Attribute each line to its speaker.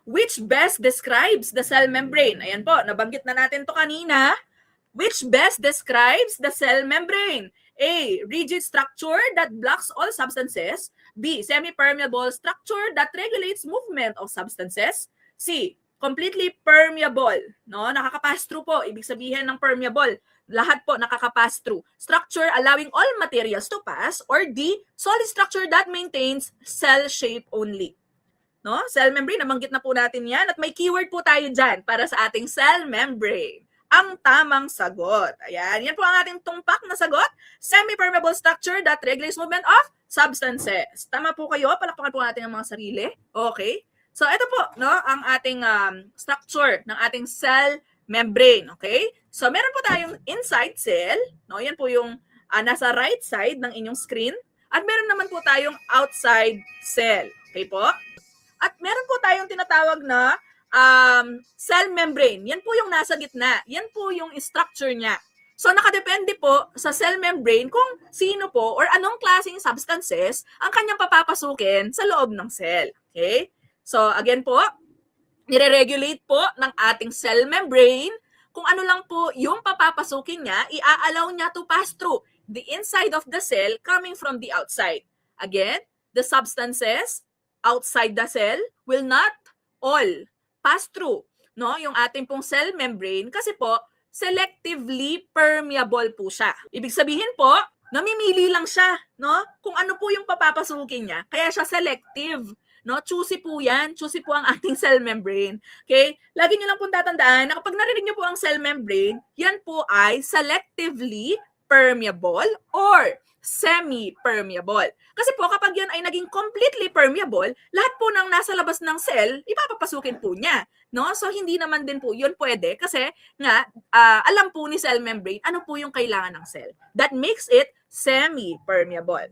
Speaker 1: Which best describes the cell membrane? Ayan po, nabanggit na natin to kanina. Which best describes the cell membrane? A. Rigid structure that blocks all substances. B. Semi-permeable structure that regulates movement of substances. C. Completely permeable. No? Nakaka-pass through po. Ibig sabihin ng permeable. Lahat po nakaka-pass through. Structure allowing all materials to pass. Or D. Solid structure that maintains cell shape only. No? Cell membrane, nabanggit na po natin yan. At may keyword po tayo dyan para sa ating cell membrane. Ang tamang sagot. Ayan, yan po ang ating tumpak na sagot. Semi-permeable structure that regulates movement of substances. Tama po kayo. Palakpakan po natin ang mga sarili. Okay. So, ito po, no, ang ating structure ng ating cell membrane. Okay? So, meron po tayong inside cell. No? Yan po yung nasa right side ng inyong screen. At meron naman po tayong outside cell. Okay po? At meron po tayong tinatawag na cell membrane. Yan po yung nasa gitna. Yan po yung structure niya. So nakadepende po sa cell membrane kung sino po or anong klaseng substances ang kanyang papapasukin sa loob ng cell. Okay? So again po, nire-regulate po ng ating cell membrane kung ano lang po yung papapasukin niya, i-allow niya to pass through the inside of the cell coming from the outside. Again, the substances outside the cell will not all pass through, no, yung ating pong cell membrane kasi po selectively permeable po siya. Ibig sabihin po, namimili lang siya, no, kung ano po yung papapasukin niya. Kaya siya selective, no? Choosy po 'yan, choosy po ang ating cell membrane. Okay? Lagi niyo lang pong tatandaan na kapag narinig niyo po ang cell membrane, yan po ay selectively permeable or semi-permeable. Kasi po kapag yan ay naging completely permeable, lahat po ng nasa labas ng cell, ipapapasukin po niya. No? So hindi naman din po yun pwede kasi nga alam po ni cell membrane ano po yung kailangan ng cell. That makes it semi-permeable.